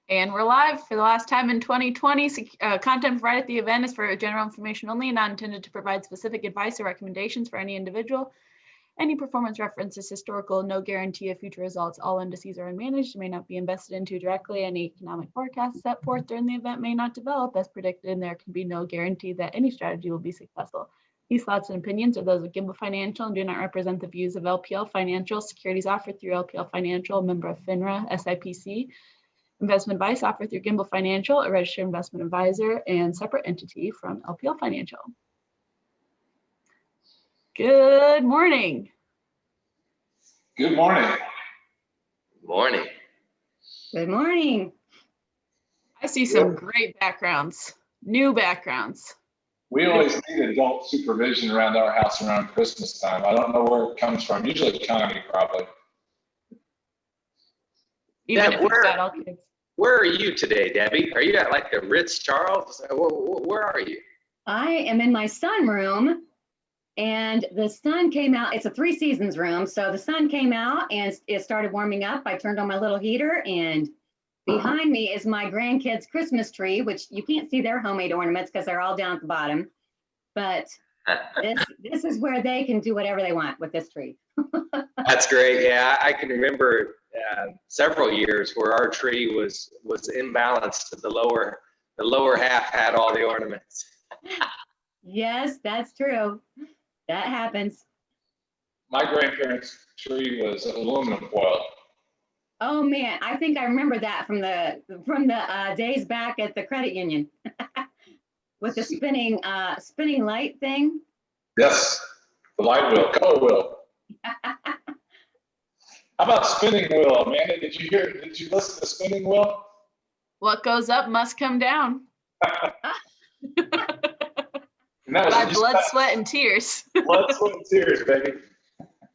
And we're live for the last time in 2020. Content provided at the event is for general information only and not intended to provide specific advice or recommendations for any individual. Any performance reference is historical, no guarantee of future results. All indices are unmanaged, may not be invested into directly. Any economic forecasts set forth during the event may not develop as predicted, and there can be no guarantee that any strategy will be successful. These thoughts and opinions are those of Gimbal Financial and do not represent the views of LPL Financial. Securities offered through LPL Financial, a member of FINRA, SIPC. Investment advice offered through Gimbal Financial, a registered investment advisor and separate entity from LPL Financial. Good morning. Good morning. Good morning. Good morning. I see some great backgrounds, new backgrounds. We always need adult supervision around our house around Christmas time. I don't know where it comes from. Usually Connie, probably. Even if it's got all kids. Where are you today, Debbie? Are you at like the Ritz Charles? Where are you? I am in my sunroom and the sun came out. It's a 3 seasons room. So the sun came out and it started warming up. I turned on my little heater and behind me is my grandkids' Christmas tree, which you can't see their homemade ornaments because they're all down at the bottom. But this is where they can do whatever they want with this tree. That's great. Yeah, I can remember several years where our tree was imbalanced. The lower half had all the ornaments. Yes, that's true. That happens. My grandparents' tree was aluminum foil. Oh man, I think I remember that from the days back at the credit union with the spinning light thing. Yes, the light wheel, color wheel. How about spinning wheel, Amanda? Did you listen to spinning wheel? What goes up must come down. By blood, sweat, and tears. Blood, sweat, and tears, baby.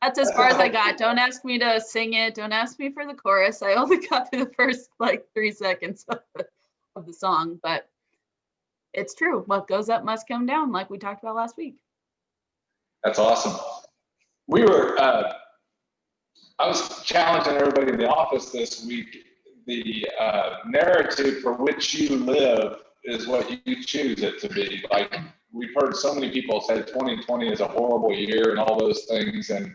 That's as far as I got. Don't ask me to sing it. Don't ask me for the chorus. I only got through the first 3 seconds of the song, but it's true. What goes up must come down, like we talked about last week. That's awesome. I was challenging everybody in the office this week. The narrative for which you live is what you choose it to be. Like, we've heard so many people say 2020 is a horrible year and all those things. And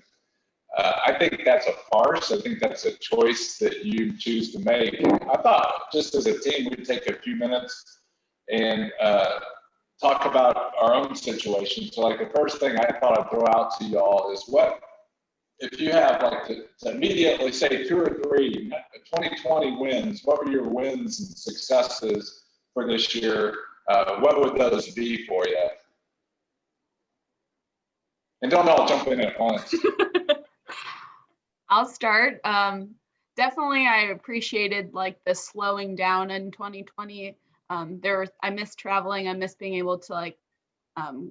I think that's a farce. I think that's a choice that you choose to make. I thought just as a team, we'd take a few minutes and talk about our own situation. So like the first thing I thought I'd throw out to y'all is if you have to immediately say 2 or 3 2020 wins, what were your wins and successes for this year? What would those be for you? And don't all jump in at once. I'll start. Definitely, I appreciated the slowing down in 2020. I miss traveling. I miss being able to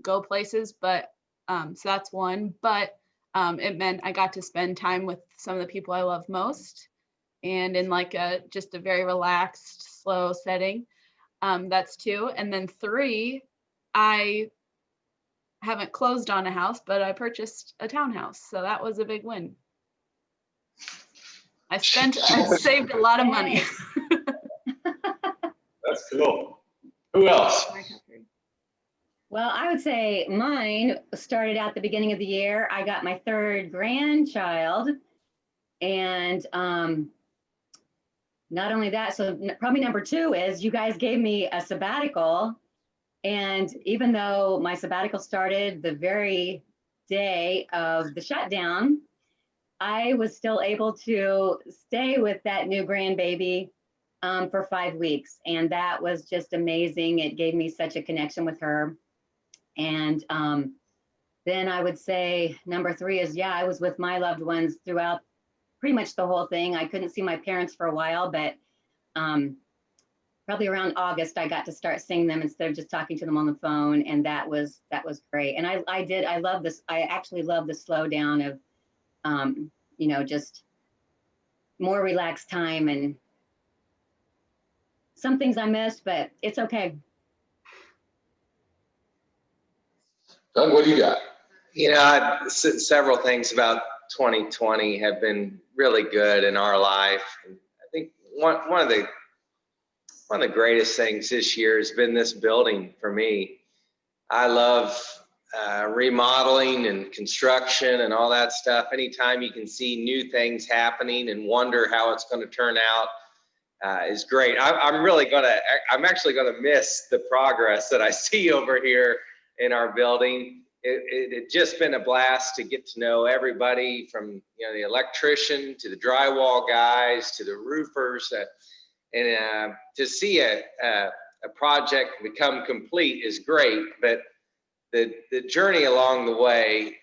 go places, but so that's one. But it meant I got to spend time with some of the people I love most, and in just a very relaxed, slow setting. That's 2, and then 3. I haven't closed on a house, but I purchased a townhouse, so that was a big win. I saved a lot of money. That's cool. Who else? Well, I would say mine started at the beginning of the year. I got my 3rd grandchild, and not only that, so probably number 2 is you guys gave me a sabbatical. And even though my sabbatical started the very day of the shutdown, I was still able to stay with that new grandbaby for 5 weeks. And that was just amazing. It gave me such a connection with her. And then I would say number 3 is, I was with my loved ones throughout pretty much the whole thing. I couldn't see my parents for a while, but probably around August, I got to start seeing them instead of just talking to them on the phone. And that was great. And I love this. I actually love the slowdown of, just more relaxed time, and some things I missed, but it's okay. Doug, what do you got? Several things about 2020 have been really good in our life. I think one of the greatest things this year has been this building for me. I love remodeling and construction and all that stuff. Anytime you can see new things happening and wonder how it's going to turn out is great. I'm actually gonna miss the progress that I see over here in our building. It's just been a blast to get to know everybody, from the electrician to the drywall guys to the roofers, and to see a project become complete is great. But the journey along the way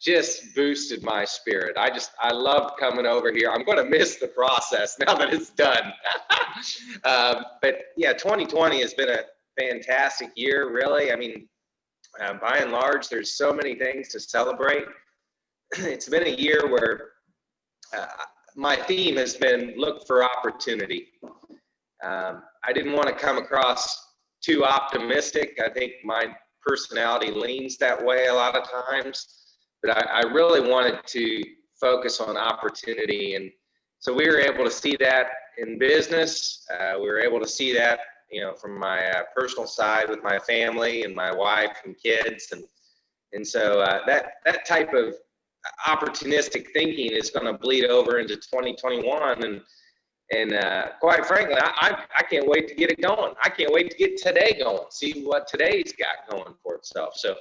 just boosted my spirit. I love coming over here. I'm going to miss the process now that it's done. But yeah, 2020 has been a fantastic year, really. I mean, by and large, there's so many things to celebrate. It's been a year where my theme has been look for opportunity. I didn't want to come across too optimistic. I think my personality leans that way a lot of times, but I really wanted to focus on opportunity. And so we were able to see that in business. We were able to see that, from my personal side with my family and my wife and kids. And so that type of opportunistic thinking is going to bleed over into 2021. And quite frankly, I can't wait to get it going. I can't wait to get today going, see what today's got going for itself. So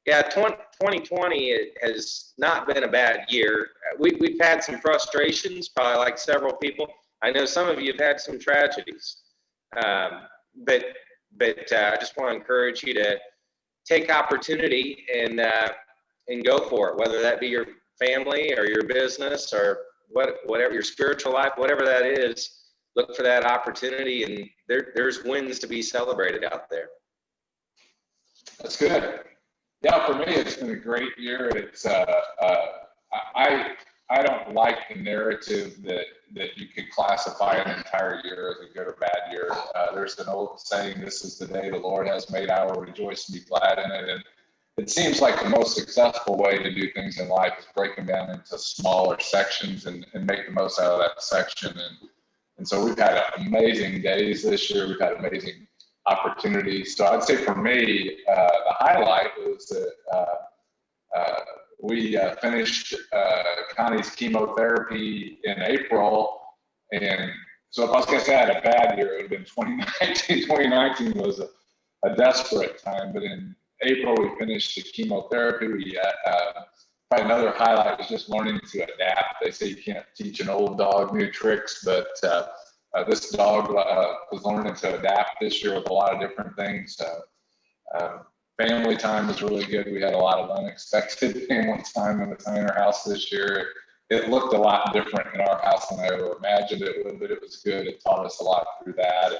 yeah, 2020 has not been a bad year. We've had some frustrations, probably like several people. I know some of you have had some tragedies, but I just want to encourage you to take opportunity and go for it, whether that be your family or your business or whatever, your spiritual life, whatever that is. Look for that opportunity, and there's wins to be celebrated out there. That's good. Yeah, for me, it's been a great year. It's I don't like the narrative that you could classify an entire year as a good or bad year. There's an old saying, "This is the day the Lord has made. I will rejoice and be glad in it." And it seems like the most successful way to do things in life is break them down into smaller sections and make the most out of that section. And so we've had amazing days this year. We've had amazing opportunities. So I'd say for me, the highlight was that we finished Connie's chemotherapy in April. And so if I was going to say I had a bad year, it would have been 2019. 2019 was a desperate time, but in April, we finished the chemotherapy. Probably another highlight was just learning to adapt. They say you can't teach an old dog new tricks, but this dog was learning to adapt this year with a lot of different things. Family time was really good. We had a lot of unexpected family time in the Tyner house this year. It looked a lot different in our house than I ever imagined it would, but it was good. It taught us a lot through that.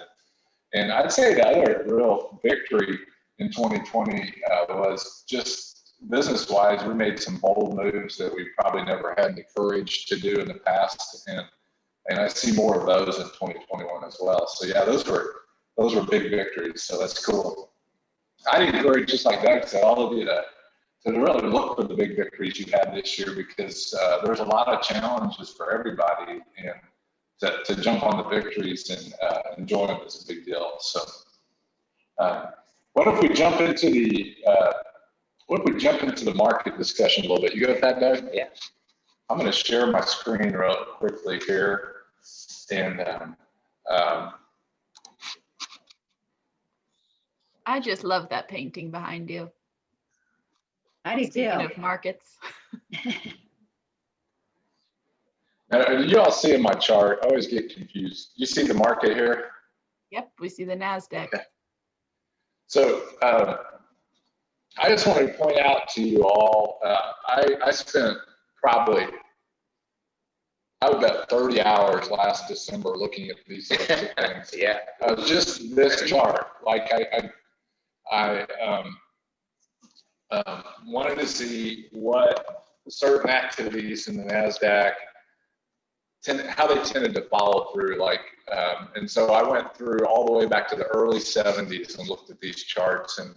And I'd say the other real victory in 2020 was just business-wise. We made some bold moves that we probably never had the courage to do in the past, and I see more of those in 2021 as well. So yeah, those were big victories. So that's cool. I'd encourage, just like Doug said, all of you to really look for the big victories you've had this year, because there's a lot of challenges for everybody, and to jump on the victories and enjoy them is a big deal. So. What if we jump into the market discussion a little bit? You go with that, Doug? Yeah. I'm going to share my screen real quickly here, and I just love that painting behind you. I do Speaking too. of markets. now, you all see in my chart, I always get confused. You see the market here? Yep, we see the NASDAQ. Okay. So I just wanted to point out to you all, I spent probably, I would bet 30 hours last December looking at these sorts of things. Yeah. Just this chart, like I wanted to see what certain activities in the NASDAQ, how they tended to follow through, and so I went through all the way back to the early 70s and looked at these charts and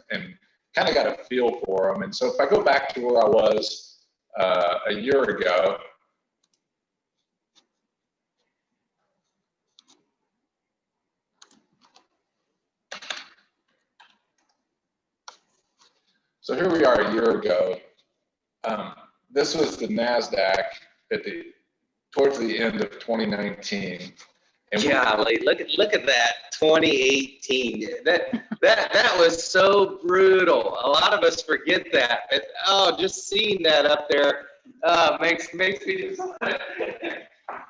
kind of got a feel for them. And so if I go back to where I was a year ago, So here we are a year ago. This was the NASDAQ towards the end of 2019. And Golly, look at that 2018. That was so brutal. A lot of us forget that. Just seeing that up there makes me just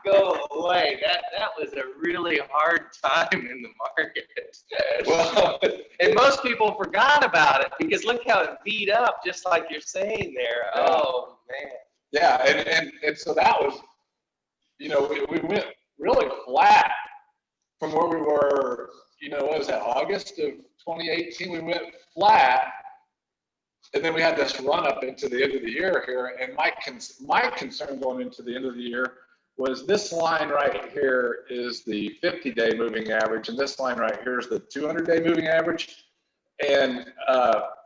go away. That was a really hard time in the market. well, And most people forgot about it because look how it beat up, just like you're saying there. Oh man. yeah, and so that was, we went really flat from where we were, what was that, August of 2018? We went flat, and then we had this run up into the end of the year here. And my concern going into the end of the year was this line right here is the 50-day moving average, and this line right here is the 200-day moving average. And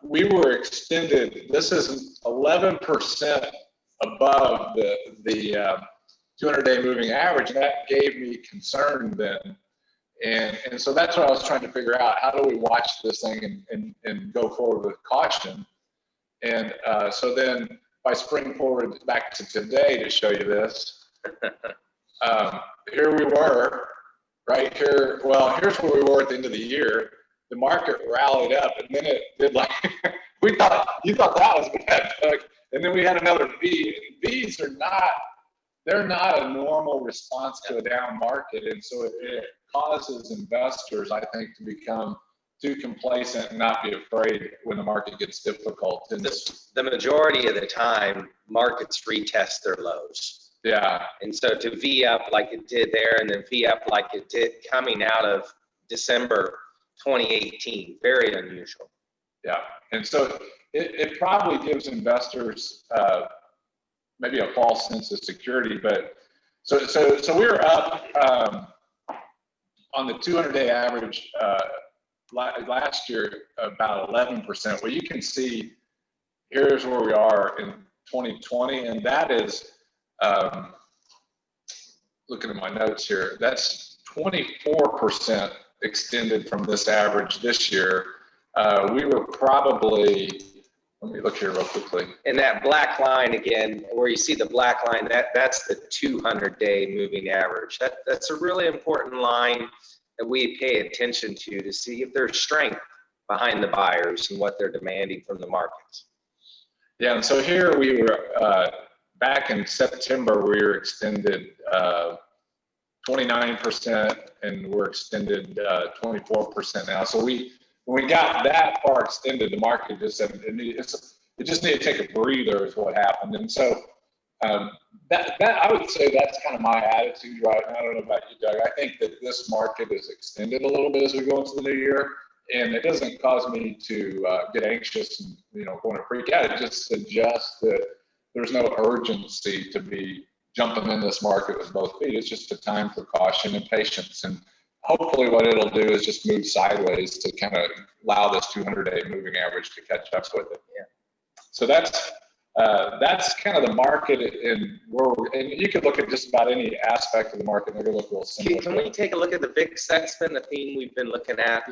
we were extended. This is 11% above the 200-day moving average, and that gave me concern then. And so that's what I was trying to figure out. How do we watch this thing and go forward with caution? And so then if I spring forward back to today to show you this, here we were, right here. Well, here's where we were at the end of the year. The market rallied up, and then it did like, you thought that was bad. And then we had another V. And Vs they're not a normal response to a down market. And so it causes investors, I think, to become too complacent and not be afraid when the market gets difficult. And the majority of the time, markets retest their lows. Yeah. And so to V up like it did there, and then V up like it did coming out of December 2018, very unusual. Yeah. And so it probably gives investors maybe a false sense of security. But so we were up on the 200-day average last year about 11%. Well, you can see here's where we are in 2020, and that is looking at my notes here, that's 24% extended from this average this year. We were probably, let me look here real quickly. And that black line again, where you see the black line, that's the 200-day moving average. That's a really important line that we pay attention to see if there's strength behind the buyers and what they're demanding from the markets. Yeah, and so here we were, back in September, we were extended 29%, and we're extended 24% now. So when we got that far extended, the market just said it just needed to take a breather is what happened. And so that I would say that's kind of my attitude right now. I don't know about you, Doug. I think that this market is extended a little bit as we go into the new year, and it doesn't cause me to get anxious and going to freak out. It just suggests that there's no urgency to be jumping in this market with both feet. It's just a time for caution and patience. And hopefully what it'll do is just move sideways to kind of allow this 200-day moving average to catch up with it. Yeah. So that's kind of the market, and you could look at just about any aspect of the market and it'll look a little similar. Can we take a look at the VIX? That's been the theme we've been looking at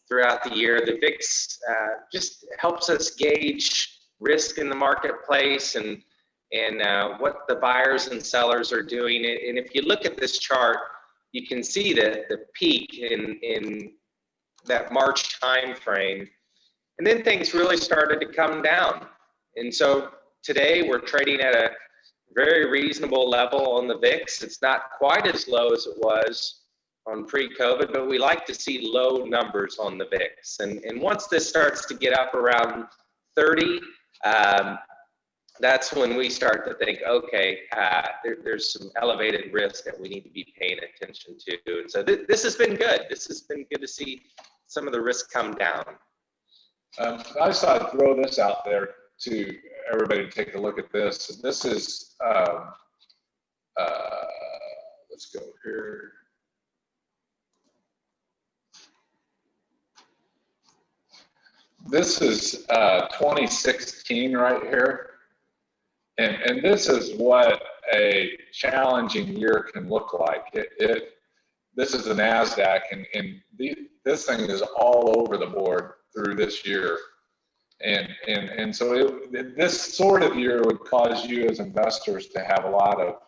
throughout the year. The VIX just helps us gauge risk in the marketplace and what the buyers and sellers are doing. And if you look at this chart, you can see that the peak in that March time frame, and then things really started to come down. And so today we're trading at a very reasonable level on the VIX. It's not quite as low as it was on pre-COVID, but we like to see low numbers on the VIX. And once this starts to get up around 30, that's when we start to think, okay, there's some elevated risk that we need to be paying attention to. And so this has been good. This has been good to see some of the risk come down. I just thought I'd throw this out there to everybody to take a look at this. This is, let's go here. This is 2016 right here. And this is what a challenging year can look like. This is the NASDAQ, and this thing is all over the board through this year. And so this sort of year would cause you as investors to have a lot of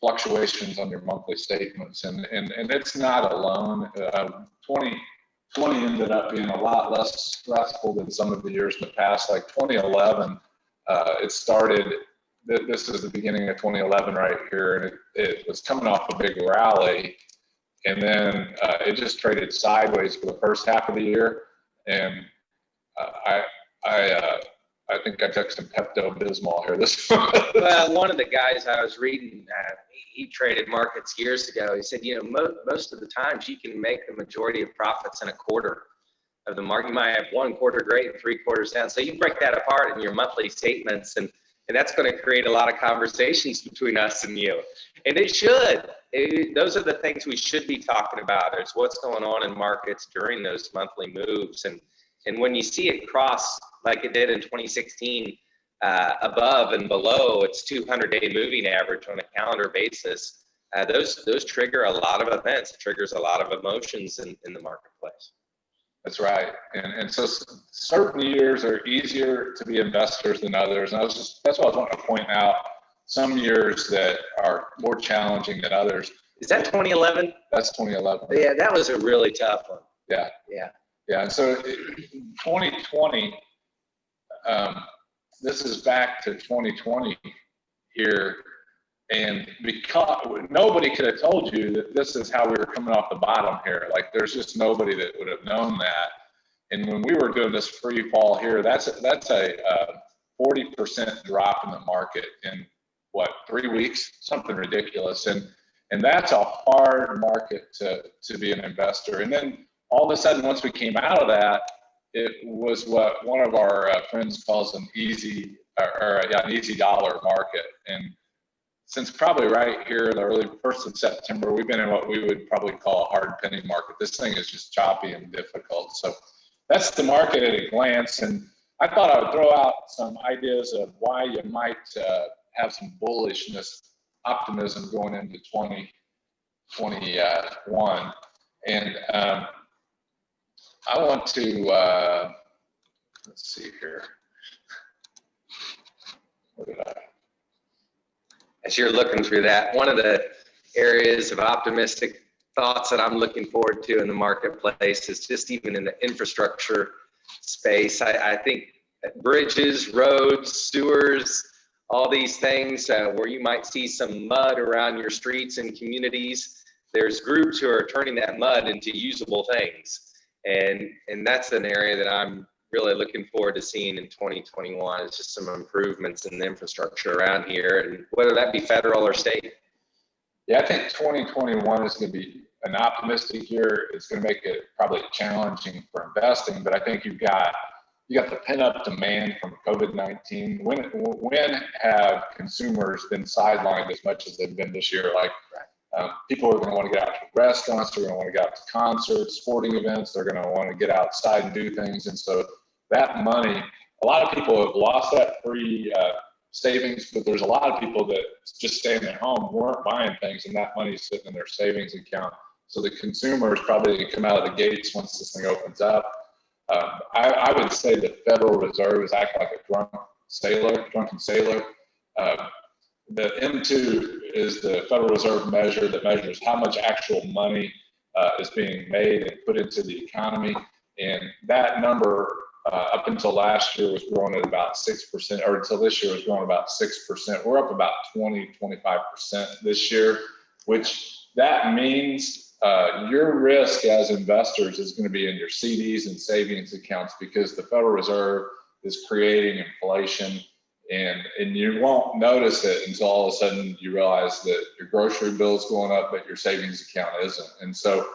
fluctuations on your monthly statements, and it's not alone. 2020 ended up being a lot less stressful than some of the years in the past. Like 2011, it started. This is the beginning of 2011 right here, and it was coming off a big rally, and then it just traded sideways for the first half of the year, and I think I took some Pepto-Bismol here this month. Well, one of the guys I was reading, he traded markets years ago. He said, most of the times you can make the majority of profits in a quarter of the market. You might have 1 quarter great and 3 quarters down. So you break that apart in your monthly statements, and that's going to create a lot of conversations between us and you. And it should. Those are the things we should be talking about, is what's going on in markets during those monthly moves. And when you see it cross like it did in 2016, above and below its 200-day moving average on a calendar basis, those trigger a lot of events. It triggers a lot of emotions in the marketplace. That's right. And so certain years are easier to be investors than others. And that's what I was wanting to point out. Some years that are more challenging than others. Is that 2011? That's 2011. Yeah, that was a really tough one. Yeah. Yeah. Yeah. And so 2020, this is back to 2020 here. And because nobody could have told you that this is how we were coming off the bottom here. Like, there's just nobody that would have known that. And when we were doing this free fall here, that's a 40% drop in the market in what, 3 weeks, something ridiculous. And that's a hard market to be an investor. And then all of a sudden, once we came out of that, it was what one of our friends calls an easy dollar market. And since probably right here, the early 1st of September, we've been in what we would probably call a hard penny market. This thing is just choppy and difficult. So that's the market at a glance. And I thought I would throw out some ideas of why you might have some bullishness, optimism going into 2021. And I want to, let's see here. What did I? As you're looking through that, one of the areas of optimistic thoughts that I'm looking forward to in the marketplace is just even in the infrastructure space. I think bridges, roads, sewers, all these things where you might see some mud around your streets and communities, there's groups who are turning that mud into usable things. And that's an area that I'm really looking forward to seeing in 2021. It's just some improvements in the infrastructure around here, and whether that be federal or state. Yeah, I think 2021 is going to be an optimistic year. It's going to make it probably challenging for investing, but I think you got the pent-up demand from COVID-19. When have consumers been sidelined as much as they've been this year? Like, people are going to want to get out to restaurants, they're going to want to get out to concerts, sporting events, they're going to want to get outside and do things. And so that money, a lot of people have lost that free savings, but there's a lot of people that just staying at home weren't buying things, and that money's sitting in their savings account. So the consumers probably come out of the gates once this thing opens up. I would say the Federal Reserve is acting like a drunken sailor. The M2 is the Federal Reserve measure that measures how much actual money is being made and put into the economy. And that number up until last year was growing at about 6%, or until this year was growing about 6%. We're up about 20-25% this year, which that means your risk as investors is going to be in your CDs and savings accounts, because the Federal Reserve is creating inflation. And you won't notice it until all of a sudden you realize that your grocery bill is going up, but your savings account isn't. And so,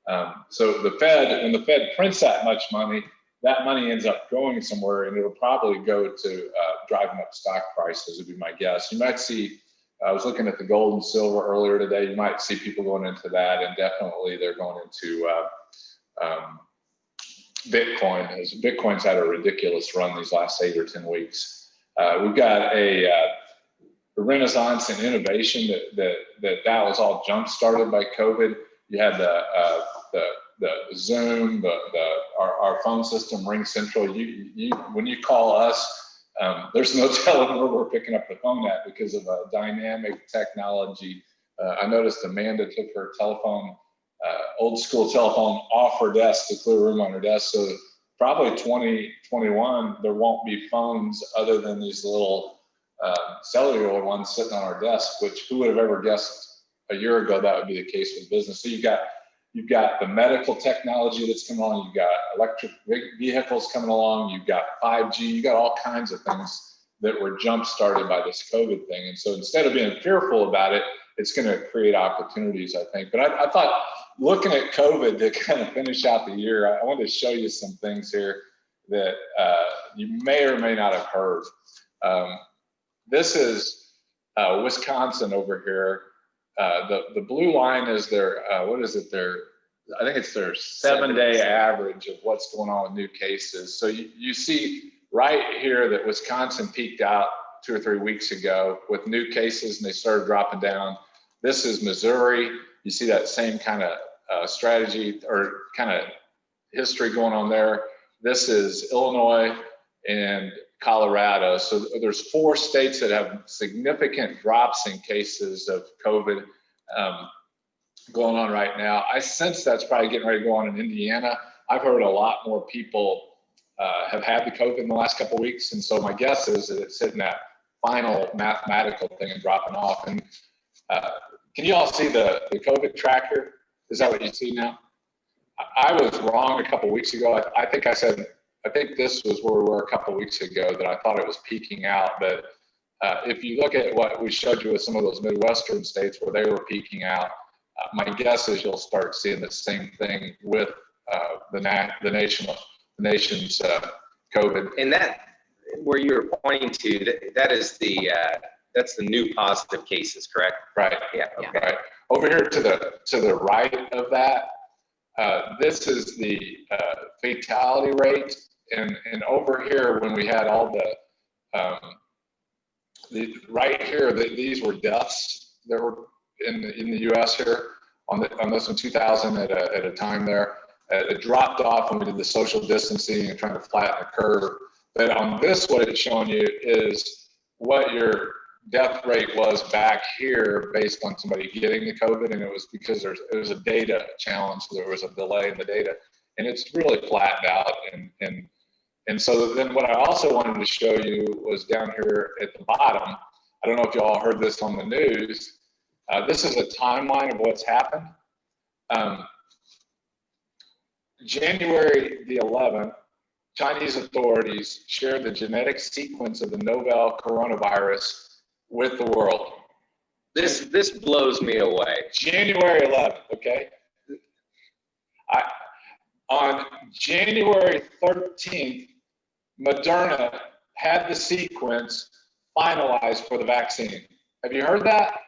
the Fed, when the Fed prints that much money, that money ends up going somewhere, and it'll probably go to driving up stock prices, would be my guess. You might see, I was looking at the gold and silver earlier today, you might see people going into that, and definitely they're going into Bitcoin, as Bitcoin's had a ridiculous run these last 8 or 10 weeks. We've got a renaissance in innovation that was all jump started by COVID. You had the Zoom, our phone system, Ring Central. When you call us, there's no telling where we're picking up the phone at because of a dynamic technology. I noticed Amanda took her telephone, old school telephone, off her desk to clear room on her desk. So probably 2021, there won't be phones other than these little cellular ones sitting on our desk, which who would have ever guessed a year ago that would be the case with business. So you've got the medical technology that's coming along, you've got electric vehicles coming along, you've got 5G, you got all kinds of things that were jump started by this COVID thing. And so instead of being fearful about it, it's going to create opportunities, I think. But I thought, looking at COVID to kind of finish out the year, I wanted to show you some things here that you may or may not have heard. This is Wisconsin over here. The blue line is their, what is it? I think it's their 7-day average of what's going on with new cases. So you see right here that Wisconsin peaked out 2 or 3 weeks ago with new cases, and they started dropping down. This is Missouri. You see that same kind of strategy or kind of history going on there. This is Illinois and Colorado. So there's 4 states that have significant drops in cases of COVID going on right now. I sense that's probably getting ready to go on in Indiana. I've heard a lot more people have had the COVID in the last couple of weeks. And so my guess is that it's hitting that final mathematical thing and dropping off. And can you all see the COVID tracker? Is that what you see now? I was wrong a couple of weeks ago. I think I said, I think this was where we were a couple of weeks ago, that I thought it was peaking out. But if you look at what we showed you with some of those Midwestern states where they were peaking out, my guess is you'll start seeing the same thing with the nation's COVID. And that, where you were pointing to, that's the new positive cases, correct? Right. Yeah. Okay. Right. Over here to the right of that, this is the fatality rate, and over here when we had all the right here, these were deaths that were in the U.S. here on this one, 2,000 at a time there. It dropped off when we did the social distancing and trying to flatten the curve. But on this, what it's showing you is what your death rate was back here based on somebody getting the COVID, and it was because it was a data challenge, so there was a delay in the data, and it's really flattened out. And so then what I also wanted to show you was down here at the bottom. I don't know if you all heard this on the news. This is a timeline of what's happened. January the 11th, Chinese authorities shared the genetic sequence of the novel coronavirus with the world. This blows me away. January 11th, okay? On January 13th, Moderna had the sequence finalized for the vaccine. Have you heard that?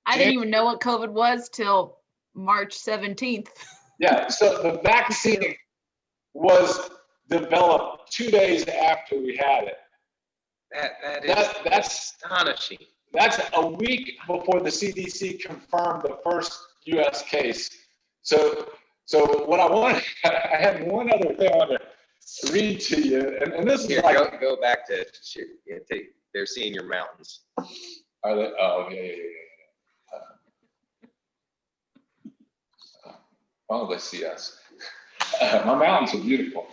I didn't even know what COVID was till March 17th. Yeah, so the vaccine was developed 2 days after we had it. That's astonishing. That's a week before the CDC confirmed the first U.S. case. So what I had one other thing I wanted to read to you, and this is like, go back to they're seeing your mountains. Are they? Oh yeah. Oh, they see us. My mountains are beautiful.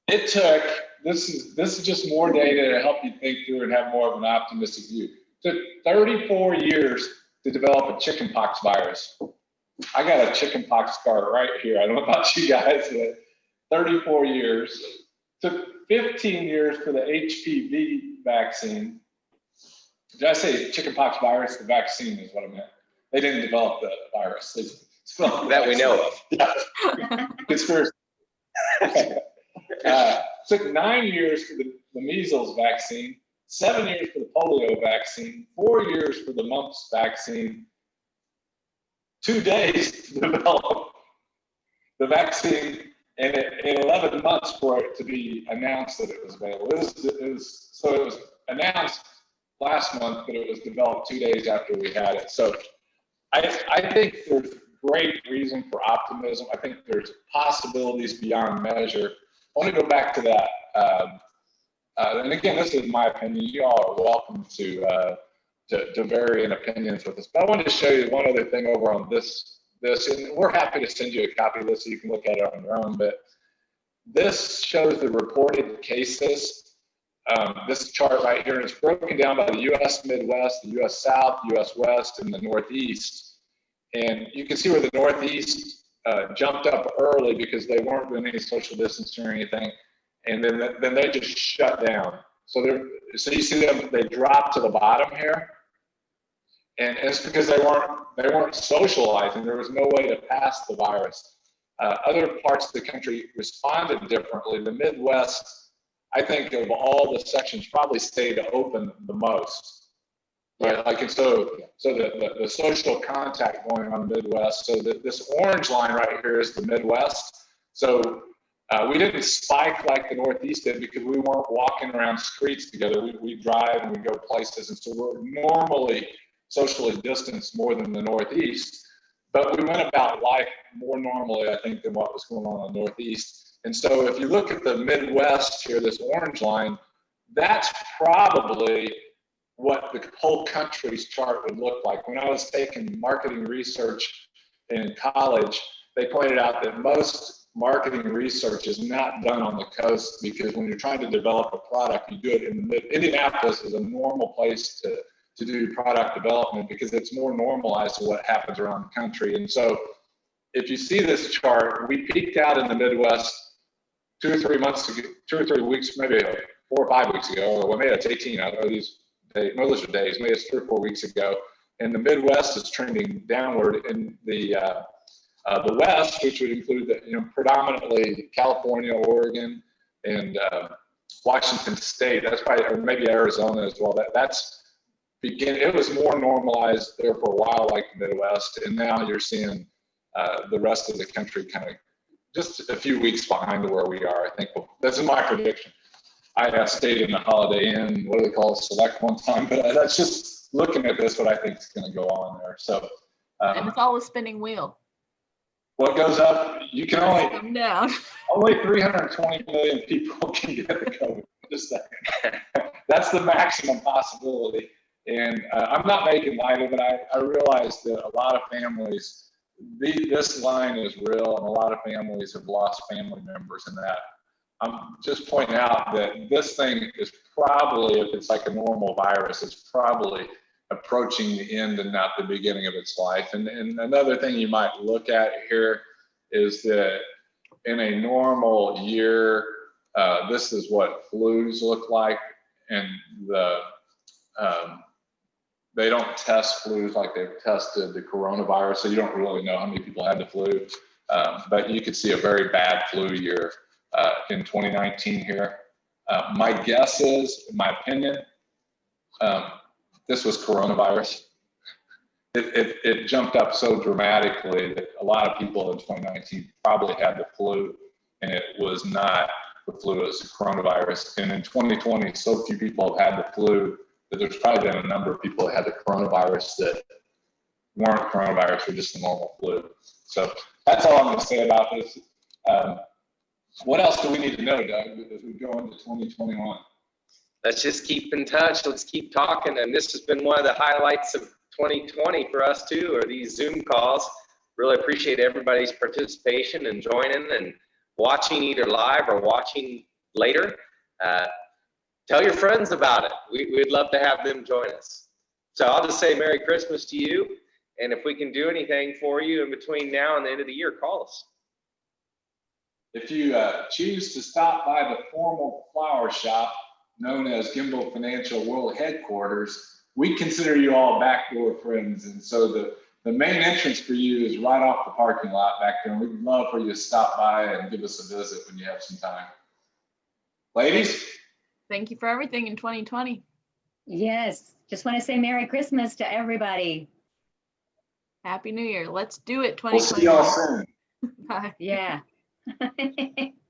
It took. This is just more data to help you think through and have more of an optimistic view. It took 34 years to develop a chickenpox virus. I got a chickenpox scar right here. I don't know about you guys, but 34 years. Took 15 years for the HPV vaccine. Did I say chickenpox virus? The vaccine is what I meant. They didn't develop the virus. They developed That we know of. Yeah. Conspiracy. Took 9 years for the measles vaccine, 7 years for the polio vaccine, 4 years for the mumps vaccine, 2 days to develop the vaccine, and 11 months for it to be announced that it was available. It was announced last month, but it was developed 2 days after we had it. So I think there's great reason for optimism. I think there's possibilities beyond measure. I want to go back to that. And again, this is my opinion. You all are welcome to vary in opinions with us. But I wanted to show you one other thing over on this, and we're happy to send you a copy of this so you can look at it on your own. But this shows the reported cases. This chart right here, and it's broken down by the U.S. Midwest, the U.S. South, U.S. West, and the Northeast. And you can see where the Northeast jumped up early because they weren't doing any social distancing or anything, and then they just shut down. So you see them, they dropped to the bottom here, and it's because they weren't socializing. There was no way to pass the virus. Other parts of the country responded differently. The Midwest, I think, of all the sections, probably stayed open the most. Right, like, and so the social contact going on in the Midwest. So this orange line right here is the Midwest. So we didn't spike like the Northeast did because we weren't walking around streets together. We drive and we go places, and so we're normally socially distanced more than the Northeast. But we went about life more normally, I think, than what was going on in the Northeast. And so if you look at the Midwest here, this orange line, that's probably what the whole country's chart would look like. When I was taking marketing research in college, they pointed out that most marketing research is not done on the coast, because when you're trying to develop a product, you do it in the Indianapolis is a normal place to do product development because it's more normalized to what happens around the country. And so if you see this chart, we peaked out in the Midwest 2 or 3 months ago, 2 or 3 weeks, maybe 4 or 5 weeks ago, or maybe it's 18, I know these days, no, those are days, maybe it's 3 or 4 weeks ago. And the Midwest is trending downward. In the West, which would include predominantly California, Oregon, and Washington State, that's probably, or maybe Arizona as well. It was more normalized there for a while, like the Midwest, and now you're seeing the rest of the country kind of just a few weeks behind where we are. I think this is my prediction. I stayed in the Holiday Inn, what do they call it, Select one time, but that's just looking at this, what I think is going to go on there. So, and it's all a spinning wheel. What goes up, you can Come down. only 320 million people can get the COVID. Just saying. That's the maximum possibility. And I'm not making light of it. I realize that a lot of families, this line is real, and a lot of families have lost family members in that. I'm just pointing out that this thing is probably, if it's like a normal virus, it's probably approaching the end and not the beginning of its life. And another thing you might look at here is that in a normal year, this is what flus look like, and they don't test flus like they've tested the coronavirus, so you don't really know how many people had the flu. But you could see a very bad flu year in 2019 here. My guess is, in my opinion, this was coronavirus. It jumped up so dramatically that a lot of people in 2019 probably had the flu, and it was not the flu, it was the coronavirus. And in 2020, so few people have had the flu that there's probably been a number of people that had the coronavirus that weren't coronavirus, or just the normal flu. So that's all I'm going to say about this. What else do we need to know, Doug, as we go into 2021? Let's just keep in touch. Let's keep talking. And this has been one of the highlights of 2020 for us too, are these Zoom calls. Really appreciate everybody's participation and joining and watching either live or watching later. Tell your friends about it. We'd love to have them join us. So I'll just say Merry Christmas to you. And if we can do anything for you in between now and the end of the year, call us. If you choose to stop by the formal flower shop known as Gimbal Financial World Headquarters, we consider you all backdoor friends. And so the main entrance for you is right off the parking lot back there. And we'd love for you to stop by and give us a visit when you have some time. Ladies? Thank you for everything in 2020. Yes, just want to say Merry Christmas to everybody. Happy New Year. Let's do it, We'll 2020. see y'all soon. Bye. Yeah.